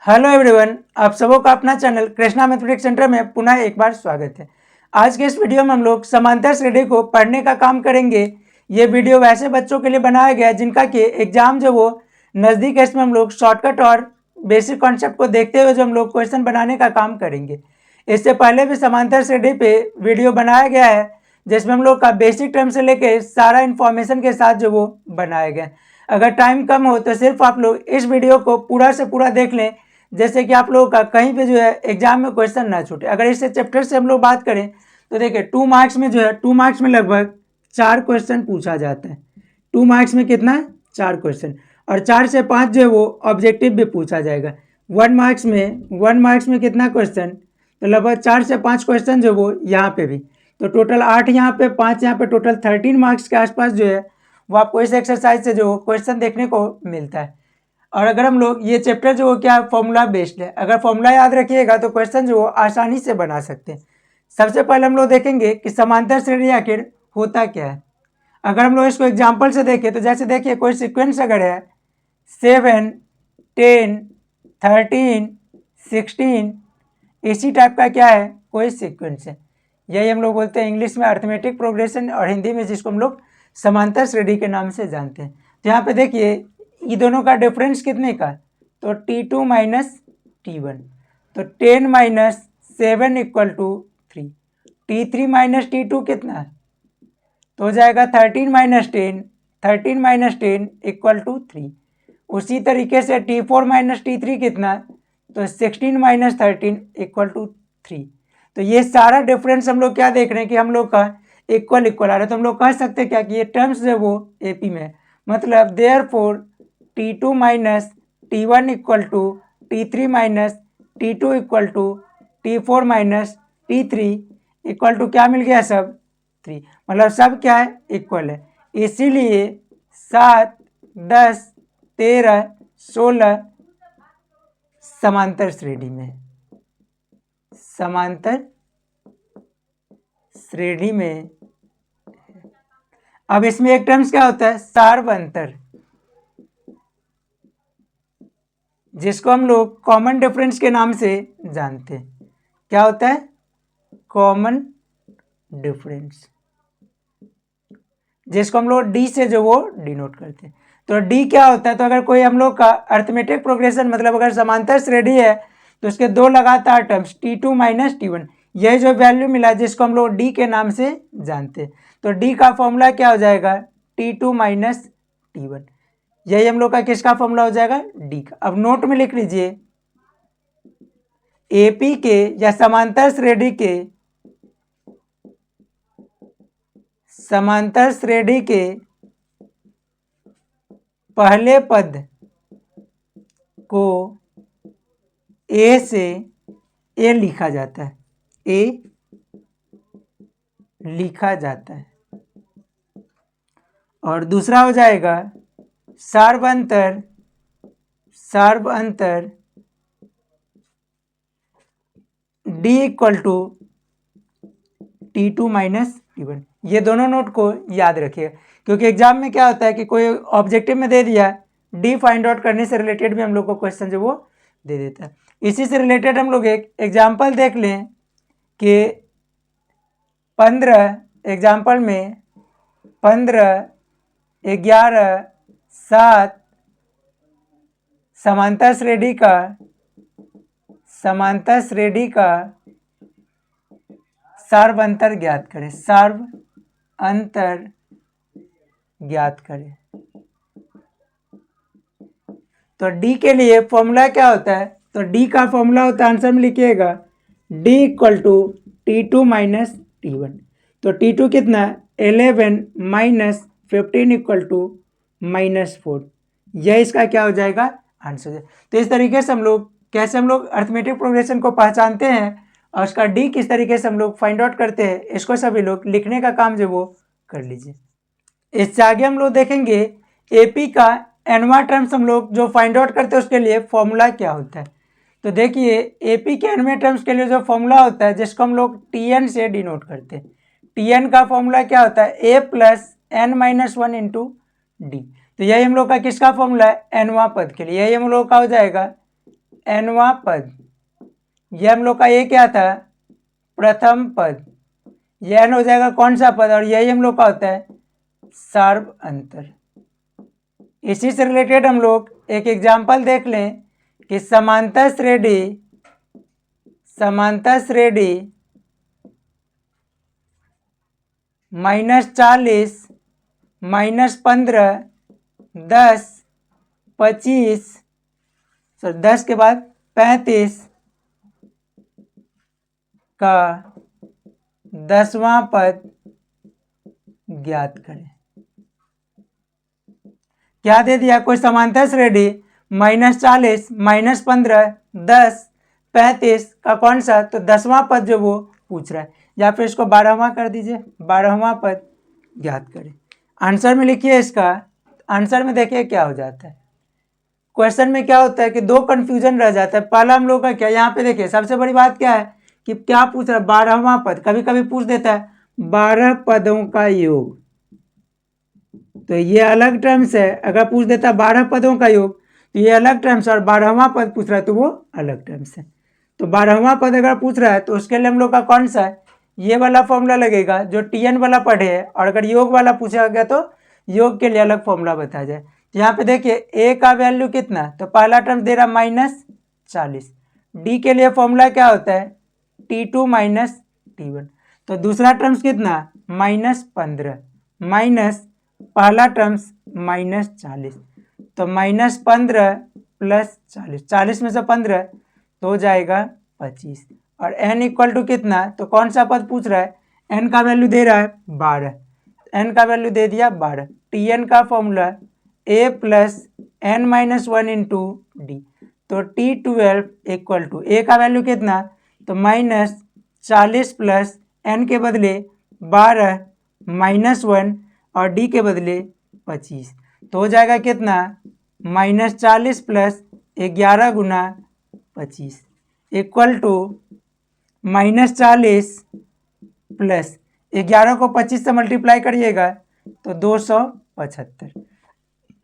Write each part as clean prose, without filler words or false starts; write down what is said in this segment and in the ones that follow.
Hello everyone, आप सबों का अपना चैनल कृष्णा मैथमेटिक्स सेंटर में पुनः एक बार स्वागत है। आज के इस वीडियो में हम लोग समांतर श्रेणी को पढ़ने का काम करेंगे। ये वीडियो वैसे बच्चों के लिए बनाया गया है जिनका कि एग्जाम जो वो नज़दीक है। इसमें हम लोग शॉर्टकट और बेसिक कॉन्सेप्ट को देखते हुए जो हम लोग क्वेश्चन बनाने का काम करेंगे। इससे पहले भी समांतर श्रेणी पे वीडियो बनाया गया है जिसमें हम लोग का बेसिक टर्म से लेके सारा इन्फॉर्मेशन के साथ जो वो बनाया गया है। अगर टाइम कम हो तो सिर्फ आप लोग इस वीडियो को पूरा से पूरा देख लें, जैसे कि आप लोगों का कहीं पे जो है एग्जाम में क्वेश्चन ना छूटे। अगर इस चैप्टर से हम लोग बात करें तो देखिए 2 मार्क्स में जो है 2 मार्क्स में लगभग 4 क्वेश्चन पूछा जाता है। 2 मार्क्स में कितना, 4 क्वेश्चन, और 4 से 5 जो है वो ऑब्जेक्टिव भी पूछा जाएगा। 1 मार्क्स में कितना क्वेश्चन, तो लगभग 4 से 5 क्वेश्चन जो वो यहाँ पे भी, तो टोटल 8 यहाँ पे, 5 यहाँ पे, टोटल 13 मार्क्स के आसपास जो है वो आपको इस एक्सरसाइज से जो क्वेश्चन देखने को मिलता है। और अगर हम लोग ये चैप्टर जो क्या है फॉर्मूला बेस्ड है, अगर फॉर्मूला याद रखिएगा तो क्वेश्चन जो आसानी से बना सकते हैं। सबसे पहले हम लोग देखेंगे कि समांतर श्रेणी आखिर होता क्या है। अगर हम लोग इसको एग्जांपल से देखें तो जैसे देखिए कोई सीक्वेंस अगर है 7, 10, 13, 16, इसी टाइप का क्या है कोई सीक्वेंस है, यही हम लोग बोलते हैं इंग्लिश में अर्थमेटिक प्रोग्रेशन और हिंदी में जिसको हम लोग समांतर श्रेणी के नाम से जानते हैं। तो यहाँ पे देखिए ये दोनों का डिफरेंस कितने का, तो T2 माइनस T1, तो 10 minus 7 equal to 3, T3 minus T2 कितना, तो हो जाएगा 13 माइनस 10, 13 माइनस 10 इक्वल टू 3। उसी तरीके से T4 माइनस T3 कितना, तो 16 माइनस 13 इक्वल टू 3। तो ये सारा डिफरेंस हम लोग क्या देख रहे हैं कि हम लोग का इक्वल आ रहा है। तो हम लोग कह सकते हैं क्या कि ये टर्म्स जो वो AP में, मतलब therefore T2 minus T1 equal to T3 minus T2 equal to T4 minus T3 equal to क्या मिल गया, सब 3, मतलब सब क्या है इक्वल है। इसीलिए 7, 10, 13, 16 समांतर श्रेणी में, समांतर श्रेणी में। अब इसमें एक टर्म्स क्या होता है, सार्वअंतर, जिसको हम लोग कॉमन डिफरेंस के नाम से जानते हैं। क्या होता है, कॉमन डिफरेंस, जिसको हम लोग डी से जो वो डिनोट करते हैं। तो डी क्या होता है, तो अगर कोई हम लोग का अर्थमेटिक प्रोग्रेशन, मतलब अगर समांतर श्रेणी है तो उसके दो लगातार टर्म्स T2 माइनस T1, यह जो वैल्यू मिला जिसको हम लोग डी के नाम से जानते हैं। तो डी का फॉर्मूला क्या हो जाएगा, T2 माइनस T1, यही हम लोग का किसका फॉर्मूला हो जाएगा, डी का। अब नोट में लिख लीजिए एपी के या समांतर श्रेणी के, समांतर श्रेणी के पहले पद को ए से ए लिखा जाता है, ए लिखा जाता है, और दूसरा हो जाएगा सार्वअंतर, सार्वअंतर d equal to T2 minus T1। ये दोनों नोट को याद रखिएगा, क्योंकि एग्जाम में क्या होता है कि कोई ऑब्जेक्टिव में दे दिया, डी फाइंड आउट करने से रिलेटेड भी हम लोग को क्वेश्चन जो वो दे देता है। इसी से रिलेटेड हम लोग एक एग्जाम्पल देख लें कि 15 एग्जाम्पल में 15, 11, 7 समांतर श्रेणी का, समांतर श्रेणी का सार्वअंतर ज्ञात करें, सार्वअंतर ज्ञात करें। तो डी के लिए फॉर्मूला क्या होता है, तो डी का फॉर्मूला होता है, आंसर में लिखिएगा D equal to T2 minus T1। तो T2 कितना, 11 माइनस 15 इक्वल टू -4, यह इसका क्या हो जाएगा, आंसर है। तो इस तरीके से हम लोग कैसे हम लोग अर्थमेटिक प्रोग्रेशन को पहचानते हैं और उसका डी किस तरीके से हम लोग फाइंड आउट करते हैं, इसको सभी लोग लिखने का काम जो वो कर लीजिए। इससे आगे हम लोग देखेंगे एपी का एनवा टर्म्स हम लोग जो फाइंड आउट करते हैं उसके लिए फॉर्मूला क्या होता है। तो देखिए एपी के एनवे टर्म्स के लिए जो फॉर्मूला होता है जिसको हम लोग Tn से डिनोट करते हैं, Tn का फॉर्मूला क्या होता है, a plus n minus 1 into D. तो यही हम लोग का किसका फॉर्मूला है, एनवा पद के लिए, यही हम लोग का हो जाएगा nवां पद, ये हम लोग का ये क्या था, प्रथम पद, ये n हो जाएगा कौन सा पद, और यही हम लोग का होता है सार्व अंतर। इसी से रिलेटेड हम लोग एक एग्जाम्पल देख लें कि समांतर श्रेणी -40, -15, 10, 25, 10 के बाद 35 का 10वां पद ज्ञात करें। क्या दे दिया, कोई समांतर श्रेणी -40, -15, 10, 35 का कौन सा, तो 10वां पद जो वो पूछ रहा है, या फिर इसको 12वां कर दीजिए, 12वां पद ज्ञात करें। आंसर में लिखिए इसका, आंसर में देखिए क्या हो जाता है। क्वेश्चन में क्या होता है कि दो कंफ्यूजन रह जाता है। पहला हम लोग का क्या, यहाँ पे देखिए सबसे बड़ी बात क्या है कि क्या पूछ रहा है, 12वां पद, कभी कभी पूछ देता है 12 पदों का योग, तो ये अलग टर्म्स है। अगर पूछ देता 12 पदों का योग तो ये अलग टर्म्स है, और 12वां पद पूछ रहा है तो वो अलग टर्म्स है। तो 12वां पद अगर पूछ रहा है तो उसके लिए हम लोग का कौन सा है, ये वाला फॉर्मूला लगेगा जो TN वाला पढ़े है, और अगर योग वाला पूछा गया तो योग के लिए अलग फॉर्मूला बताया जाए। तो यहाँ पे देखिए ए का वैल्यू कितना, तो पहला टर्म दे रहा -40, डी के लिए फॉर्मूला क्या होता है T2 - T1, तो दूसरा टर्म्स कितना -15 माइनस पहला टर्म्स -40, तो -15 + 40, 40 में से 15 तो हो जाएगा 25, और n इक्वल टू कितना, तो कौन सा पद पूछ रहा है, n का वैल्यू दे रहा है 12, n का वैल्यू दे दिया 12, Tn का फॉर्मूला a + n - 1 × d, तो T12 इक्वल टू a का वैल्यू कितना, तो -40 + n के बदले 12 -1 और d के बदले 25, तो हो जाएगा कितना -40 + 11 × 25 इक्वल टू -40 + 11 को 25 से मल्टीप्लाई करिएगा तो 275,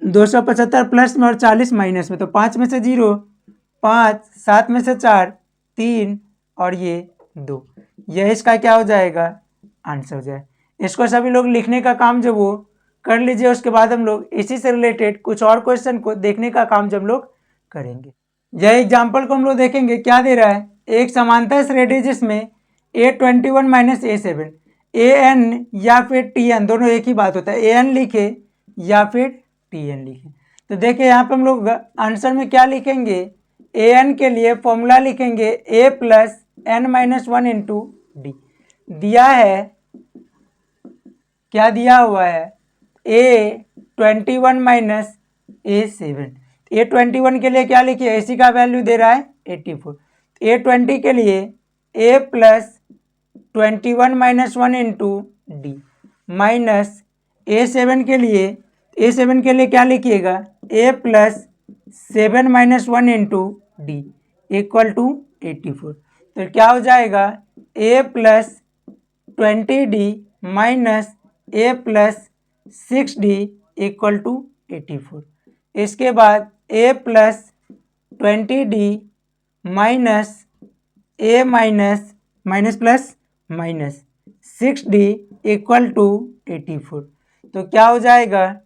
275 प्लस में और 40 माइनस में, तो 5 में से 0, 5, 7 में से 4, 3 और ये 2, यह इसका क्या हो जाएगा आंसर हो जाए। इसको सभी लोग लिखने का काम जो वो कर लीजिए, उसके बाद हम लोग इसी से रिलेटेड कुछ और क्वेश्चन को देखने का काम जब लोग करेंगे। यह एग्जाम्पल को हम लोग देखेंगे, क्या दे रहा है, एक समांतर श्रेणी जिसमें A21 - A7, AN या फिर TN दोनों एक ही बात होता है, AN लिखे या फिर TN लिखे। तो देखिए यहाँ पे हम लोग आंसर में क्या लिखेंगे, AN के लिए फॉर्मूला लिखेंगे A + n - 1 × d, दिया है, क्या दिया हुआ है, A21 - A7, A21 के लिए क्या लिखिए, AC का वैल्यू दे रहा है 84, A20 के लिए A + 21 - 1 × d माइनस A7 के लिए क्या लिखिएगा, A + 7 - 1 × d इक्वल टू 84, तो क्या हो जाएगा A + 20d minus A + 6d equal to 84। इसके बाद A + 20d minus A minus plus minus 6d equal to 84, तो क्या हो जाएगा,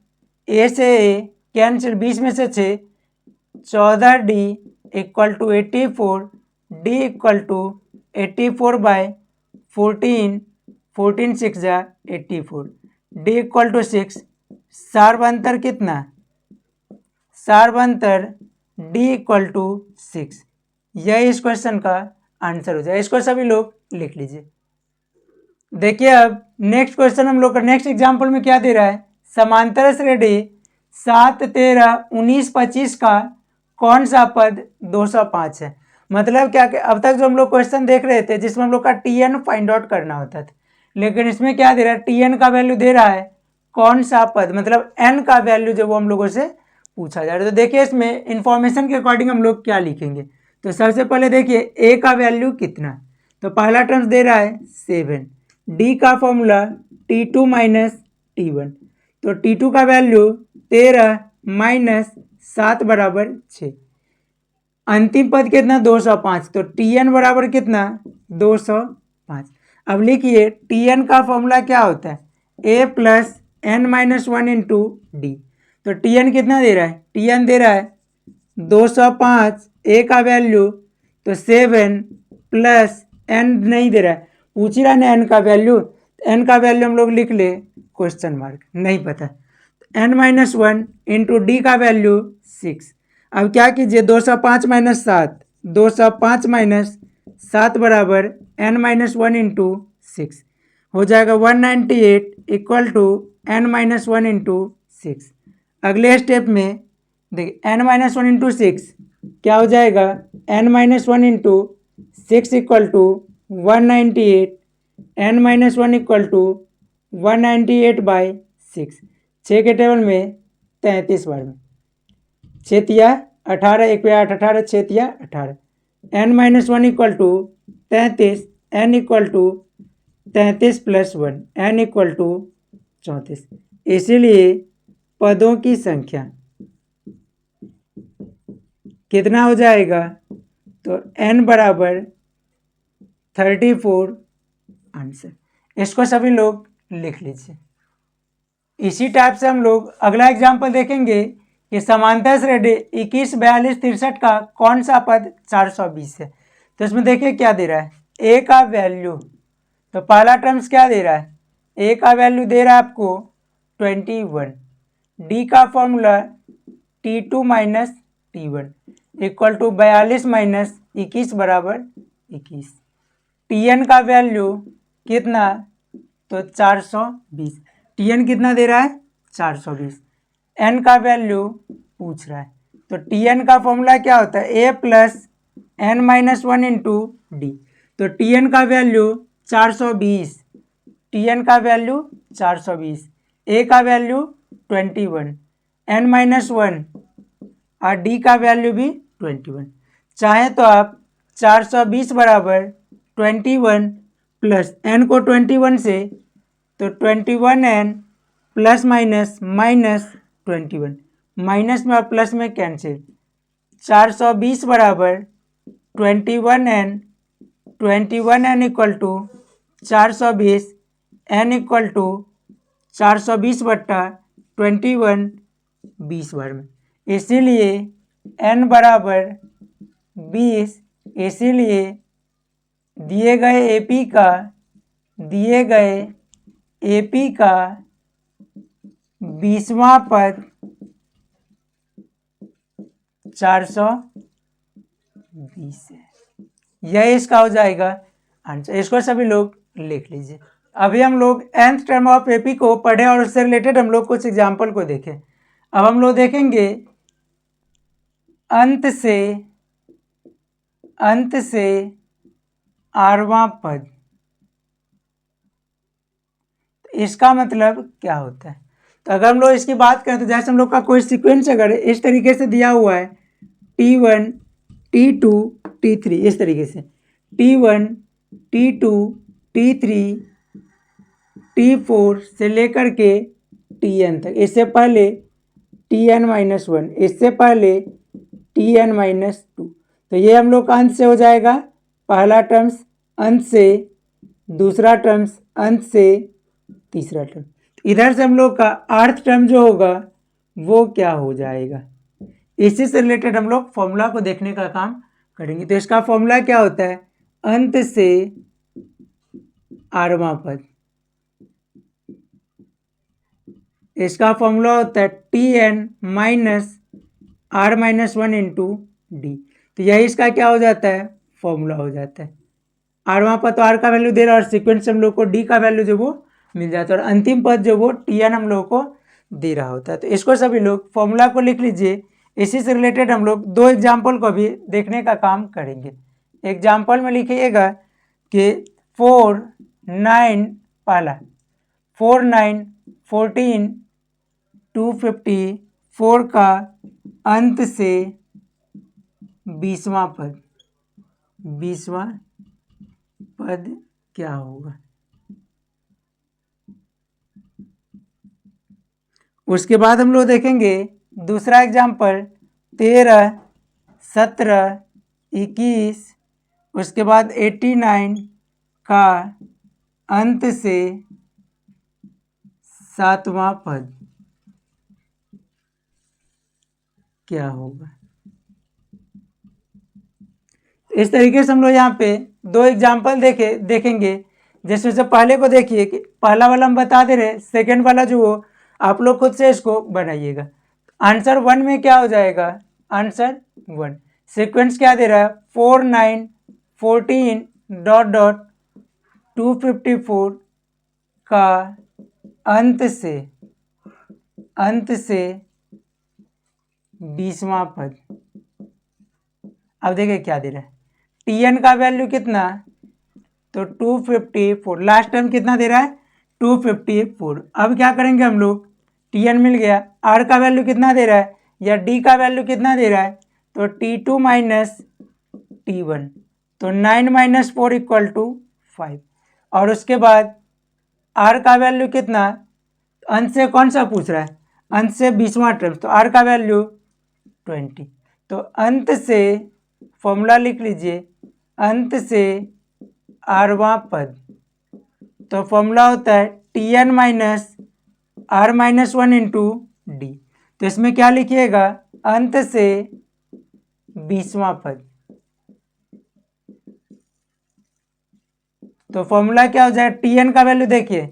A से A कैंसिल, 20 में से 6, 14d equal to 84, d equal to 84/14, 14 6 जा 84, d इक्वल टू 6, सार्वंतर कितना, सार्वंतर d इक्वल टू 6, यही इस क्वेश्चन का आंसर हो जाए। इसको सभी लोग लिख लीजिए। देखिए अब नेक्स्ट क्वेश्चन हम लोग का नेक्स्ट एग्जाम्पल में क्या दे रहा है, समांतर श्रेणी 7, 13, 19, 25 का कौन सा पद 205 है। मतलब क्या, अब तक जो हम लोग क्वेश्चन देख रहे थे जिसमें हम लोग का TN फाइंड आउट करना होता था, लेकिन इसमें क्या दे रहा है, TN का वैल्यू दे रहा है कौन सा पद, मतलब n का वैल्यू जो वो हम लोगों से पूछा जा रहा है। तो देखिए इसमें इंफॉर्मेशन के अकॉर्डिंग हम लोग क्या लिखेंगे, तो सबसे पहले देखिए a का वैल्यू कितना, तो पहला टर्म्स दे रहा है 7, d का फॉर्मूला T2 - T1, तो T2 का वैल्यू 13 - 7 = 6, अंतिम पद कितना 205, तो Tn बराबर कितना 205। अब लिखिए Tn का फॉर्मूला क्या होता है, a plus n minus one into D. तो Tn कितना दे रहा है, Tn दे रहा है 205, a का वैल्यू तो 7 प्लस n नहीं दे रहा है, पूछ ही रहा है n का वैल्यू, n का वैल्यू हम लोग लिख ले क्वेश्चन मार्क, नहीं पता, n minus one into D का वैल्यू 6। अब क्या कीजिए 205 माइनस 7, 205 माइनस 7 बराबर n माइनस वन इंटू 6 हो जाएगा 198 equal to n minus one into 6। अगले स्टेप में देखिए n माइनस वन इंटू 6 क्या हो जाएगा, n minus one into 6 equal to 198, n minus one equal to 198 by 6। 6 के टेबल में 33 बार में, 6 तिया 18, एक पे 8 18, 6 तिया 18, n minus one equal to 33, n equal to 33 plus 1, n equal to 34। इसीलिए पदों की संख्या कितना हो जाएगा, तो n बराबर 34 आंसर। इसको सभी लोग लिख लीजिए। इसी टाइप से हम लोग अगला एग्जाम्पल देखेंगे कि समांतर श्रेणी 21 42 63 का कौन सा पद 420 है। तो इसमें देखिए क्या दे रहा है, a का वैल्यू, तो पहला टर्म्स क्या दे रहा है, a का वैल्यू दे रहा है आपको 21, d का formula T2 minus T1 equal to 42 minus 21 बराबर 21, Tn का वैल्यू कितना, तो 420, Tn कितना दे रहा है 420, n का वैल्यू पूछ रहा है, तो Tn का फॉर्मूला क्या होता है, a plus n minus one into D. तो Tn का वैल्यू 420, Tn का वैल्यू 420, a का वैल्यू 21, n माइनस वन और डी का वैल्यू भी 21। चाहे तो आप 420 बराबर 21 प्लस n को 21 से, तो 21n plus minus minus 21, minus में और प्लस में कैंसिल, 420 बराबर 21n, 21n equal to 420, n equal to 420 बट्टा 21 20 बार में, इसीलिए n बराबर 20। इसीलिए दिए गए एपी का 20वां पद 420 है। यह इसका हो जाएगा आंसर। इसको सभी लोग लिख लीजिए। अभी हम लोग nth टर्म ऑफ एपी को पढ़े और उससे रिलेटेड हम लोग कुछ एग्जाम्पल को देखें। अब हम लोग देखेंगे अंत से आठवां पद, इसका मतलब क्या होता है। तो अगर हम लोग इसकी बात करें तो जैसे हम लोग का कोई सीक्वेंस अगर इस तरीके से दिया हुआ है T1 T2 T3, इस तरीके से T1 T2 T3 T4 से लेकर के Tn तक, इससे पहले Tn माइनस वन, इससे पहले Tn माइनस टू। तो ये हम लोग का अंत से हो जाएगा, पहला टर्म्स अंत से, दूसरा टर्म्स अंत से, तीसरा टर्म। इधर से हम लोग का अर्थ टर्म जो होगा वो क्या हो जाएगा, इसी से रिलेटेड हम लोग फॉर्मूला को देखने का काम करेंगे। तो इसका फॉर्मूला क्या होता है, अंत से आठवां पद, इसका फॉर्मूला होता है Tn minus r minus one into D. तो यही इसका क्या हो जाता है, फॉर्मूला हो जाता है। आठवां पद तो r का वैल्यू दे रहा है और सीक्वेंस हम लोग को d का वैल्यू जो वो मिल जाता है और अंतिम पद जो वो Tn हम लोग को दे रहा होता है। तो इसको सभी लोग फॉर्मूला को लिख लीजिए। इसी से रिलेटेड हम लोग दो एग्जाम्पल को भी देखने का काम करेंगे। एग्जाम्पल में लिखिएगा कि 4 9 पहला 4 9 14 254 का अंत से 20वां पद, 20वां पद क्या होगा। उसके बाद हम लोग देखेंगे दूसरा एग्जाम्पल 13 17, 21, उसके बाद 89 का अंत से 7वां पद क्या होगा। इस तरीके से हम लोग यहाँ पे दो एग्जाम्पल देखेंगे। जिसमें से पहले को देखिए कि पहला वाला हम बता दे रहे, सेकेंड वाला जो हो आप लोग खुद से इसको बनाइएगा। आंसर 1 में क्या हो जाएगा, आंसर 1 सीक्वेंस क्या दे रहा है 4 9 14 डॉट डॉट 254 का अंत से 20वां पद। अब देखिए क्या दे रहा है, Tn का वैल्यू कितना, तो 254, लास्ट टाइम कितना दे रहा है 254। अब क्या करेंगे हम लोग, Tn मिल गया, R का वैल्यू कितना दे रहा है या D का वैल्यू कितना दे रहा है, तो T2 माइनस T1, तो 9 माइनस 4 इक्वल टू 5। और उसके बाद R का वैल्यू कितना, अंश से कौन सा पूछ रहा है, अंश से 20वां टर्म, तो R का वैल्यू 20। तो अंत से फॉर्मूला लिख लीजिए, अंत से आरवां पद, तो फॉर्मूला होता है Tn minus R minus 1 into D. तो इसमें क्या लिखिएगा, अंत से 20वां पद, तो फॉर्मूला क्या हो जाएगा, Tn का वैल्यू देखिए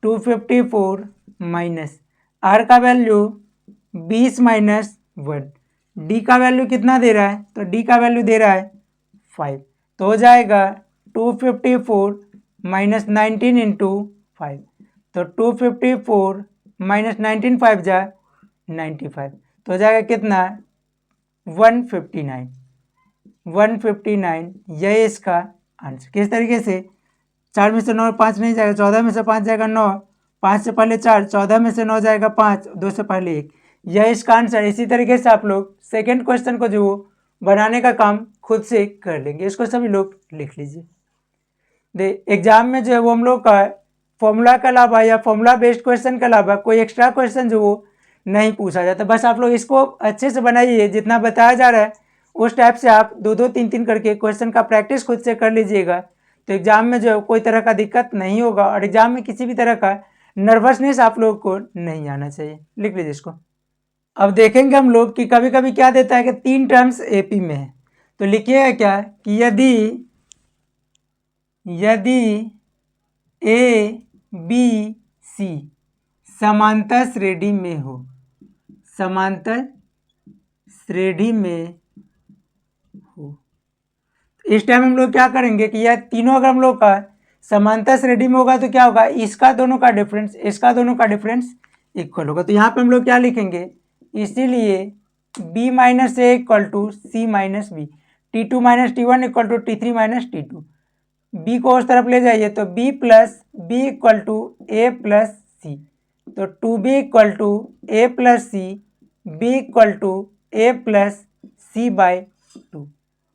254 माइनस R का वैल्यू 20 माइनस 1, D का वैल्यू कितना दे रहा है, तो D का वैल्यू दे रहा है 5, तो हो जाएगा 254 माइनस 19 इंटू 5, तो 254 माइनस 19 5 जा 95, तो हो जाएगा कितना 159। यही इसका आंसर। किस तरीके से, 4 में से 9 5 नहीं जाएगा, 14 में से 5 जाएगा 9, 5 से पहले 4, 14 में से 9 जाएगा 5, 2 से पहले 1, यह इसका आंसर। इसी तरीके से आप लोग सेकेंड क्वेश्चन को जो बनाने का काम खुद से कर लेंगे। इसको सभी लोग लिख लीजिए। एग्जाम में जो है वो हम लोग का फॉर्मूला के अलावा या फॉर्मूला बेस्ड क्वेश्चन के अलावा कोई एक्स्ट्रा क्वेश्चन जो वो नहीं पूछा जाता। बस आप लोग इसको अच्छे से बनाइए, जितना बताया जा रहा है उस टाइप से आप 2-2 3-3 करके क्वेश्चन का प्रैक्टिस खुद से कर लीजिएगा, तो एग्जाम में जो है कोई तरह का दिक्कत नहीं होगा और एग्जाम में किसी भी तरह का नर्वसनेस आप लोग को नहीं आना चाहिए। लिख लीजिए इसको। अब देखेंगे हम लोग कि कभी कभी क्या देता है कि 3 टर्म्स एपी में है, तो लिखिएगा क्या कि यदि ए बी सी समांतर श्रेणी में हो, समांतर श्रेणी में हो, इस टाइम हम लोग क्या करेंगे कि यह तीनों अगर हम लोग का समांतर श्रेणी में होगा तो क्या होगा, इसका दोनों का डिफरेंस इसका दोनों का डिफरेंस इक्वल होगा। तो यहाँ पे हम लोग क्या लिखेंगे, इसीलिए b minus a equal to c minus b, T2 minus T1 equal to T3 minus T2। B को उस तरफ ले जाइए तो b plus b equal to a plus c, तो 2b equal to a plus c, b equal to a plus c by 2।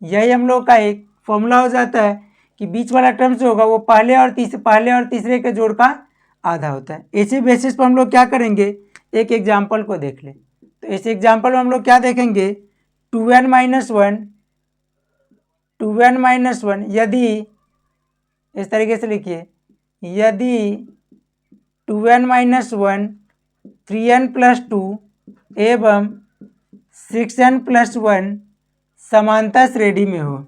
यही हम लोग का एक फॉर्मूला हो जाता है कि बीच वाला टर्म जो होगा वो पहले और तीसरे के जोड़ का आधा होता है। इसी बेसिस पर हम लोग क्या करेंगे, एक एग्जाम्पल को देख लें। तो इस एग्जाम्पल में हम लोग क्या देखेंगे, 2n माइनस 1 यदि, इस तरीके से लिखिए, यदि 2n माइनस 1 3n प्लस 2 एवं 6n प्लस 1 समांतर श्रेणी में हो,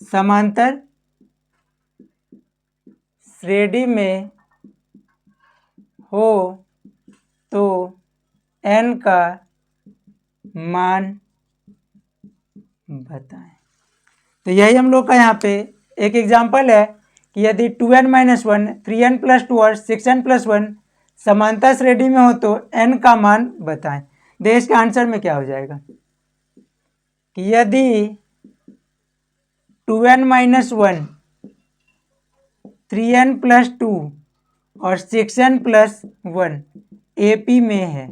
समांतर श्रेणी में हो तो n का मान बताएं। तो यही हम लोग का यहाँ पे एक एग्जाम्पल है कि यदि 2n माइनस 1 3n प्लस 2 और 6n प्लस 1 समांतर श्रेणी में हो तो n का मान बताएं। देश के आंसर में क्या हो जाएगा कि यदि 2n माइनस 1 3n प्लस 2 और 6n प्लस 1 एपी में है,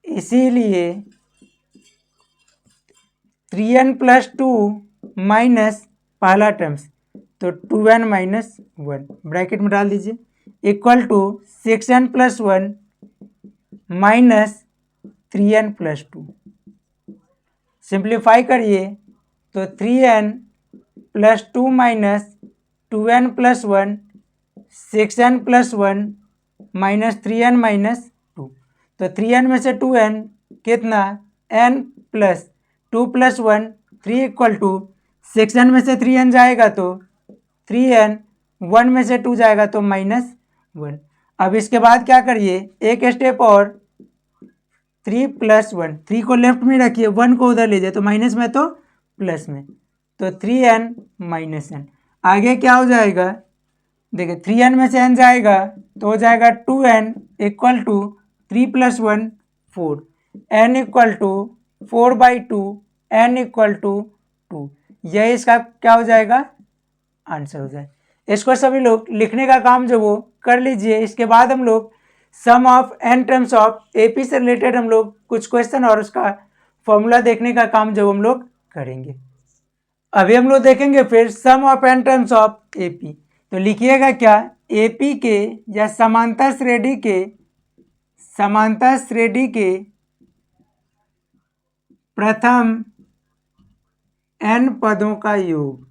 इसीलिए 3n प्लस 2 माइनस पहला टर्म्स तो 2n माइनस 1 ब्रैकेट में डाल दीजिए equal to 6n plus 1 minus 3n plus 2। Simplify करिए तो 3n plus 2 minus 2n plus 1 6n plus 1 minus 3n minus 2। तो 3n में से 2n कितना n plus 2 plus 1 3 equal to 6n में से 3n जाएगा तो 3n 1 में से 2 जाएगा तो माइनस 1। अब इसके बाद क्या करिए एक स्टेप और 3 प्लस 1 3 को लेफ्ट में रखिए 1 को उधर ले जाए तो माइनस में तो प्लस में तो 3n माइनस n। आगे क्या हो जाएगा देखिए 3n में से n जाएगा तो हो जाएगा 2n equal to 3 plus 1 4 n equal to 4/2 n equal to 2। यही इसका क्या हो जाएगा आंसर हो जाए। इसको सभी लोग लिखने का काम जो वो कर लीजिए। इसके बाद हम लोग sum of n terms of AP से रिलेटेड हम लोग कुछ क्वेश्चन और उसका फॉर्मूला देखने का काम जो हम लोग करेंगे। अभी हम लोग देखेंगे फिर sum of n terms of AP। तो लिखिएगा क्या AP के या समांतर श्रेणी के प्रथम n पदों का योग।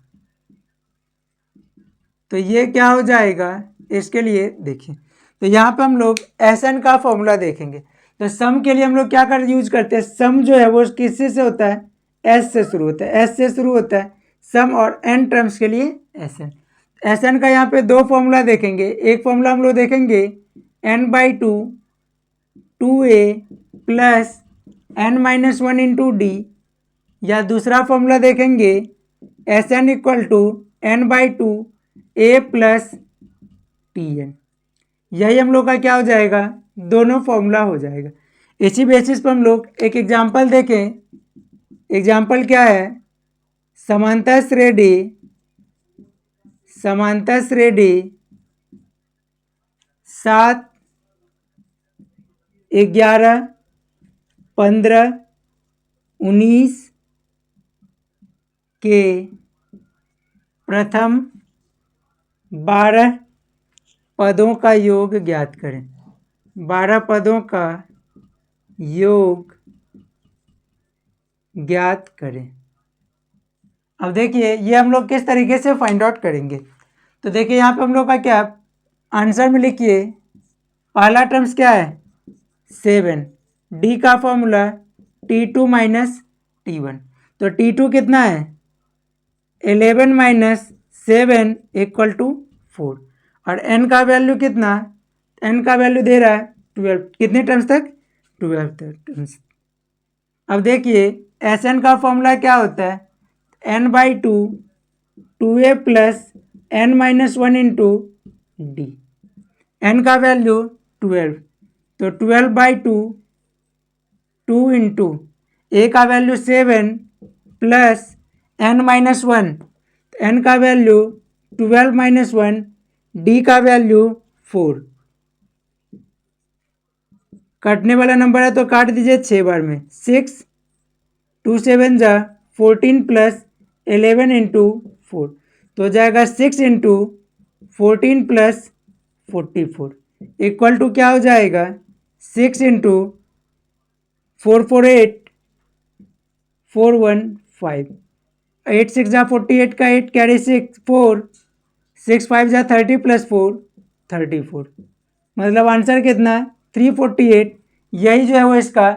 तो ये क्या हो जाएगा इसके लिए देखिए तो यहाँ पे हम लोग Sn का फॉर्मूला देखेंगे। तो सम के लिए हम लोग क्या कर यूज करते हैं सम जो है वो किससे से होता है S से शुरू होता है। S से शुरू होता है सम और n टर्म्स के लिए Sn का यहाँ पे दो फॉर्मूला देखेंगे। एक फॉर्मूला हम लोग देखेंगे n/2 2a plus n-1 into D या दूसरा फॉर्मूला देखेंगे Sn equal to n/2 a plus Tn। यही हम लोग का क्या हो जाएगा दोनों फॉर्मूला हो जाएगा। इसी बेसिस पर हम लोग एक एग्जांपल देखें। एग्जांपल क्या है समांतर श्रेणी 7 11 15 19 के प्रथम 12 पदों का योग ज्ञात करें। 12 पदों का योग ज्ञात करें। अब देखिए ये हम लोग किस तरीके से फाइंड आउट करेंगे। तो देखिए यहाँ पे हम लोग का क्या आंसर में लिखिए पहला टर्म्स क्या है 7 डी का फॉर्मूला T2 माइनस T1। तो T2 कितना है 11 माइनस 7 इक्वल टू 4 और n का वैल्यू कितना n का वैल्यू दे रहा है 12। कितने टर्म्स तक 12 टर्म्स। अब देखिए Sn का फॉर्मूला क्या होता है n/2 2a plus n-1 into D. n का वैल्यू 12 तो 12/2 2 इंटू a का वैल्यू 7 प्लस n-1 n का वैल्यू 12 माइनस 1 d का वैल्यू 4। काटने वाला नंबर है तो काट दीजिए 6 बार में 6 2 7 जा 14 प्लस 11 इंटू 4 तो हो जाएगा 6 इंटू 14 प्लस 44 इक्वल टू क्या हो जाएगा 6 इंटू 4 4 8 4 1 5 8 6 जा 48 का 8 कैरी 6 4 6 5 जा 30 प्लस 4 34 मतलब आंसर कितना 348। यही जो है वो इसका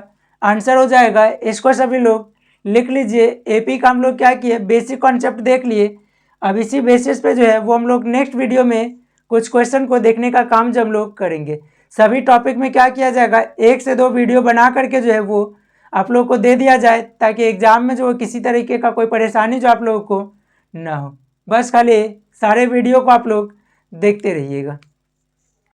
आंसर हो जाएगा। इसको सभी लोग लिख लीजिए। AP का हम लोग क्या किए बेसिक कॉन्सेप्ट देख लिए। अब इसी बेसिस पे जो है वो हम लोग नेक्स्ट वीडियो में कुछ क्वेश्चन को देखने का काम जब हम लोग करेंगे। सभी टॉपिक में क्या किया जाएगा 1 से 2 वीडियो बना करके जो है वो आप लोग को दे दिया जाए ताकि एग्जाम में जो किसी तरीके का कोई परेशानी जो आप लोगों को ना हो। बस खाली सारे वीडियो को आप लोग देखते रहिएगा।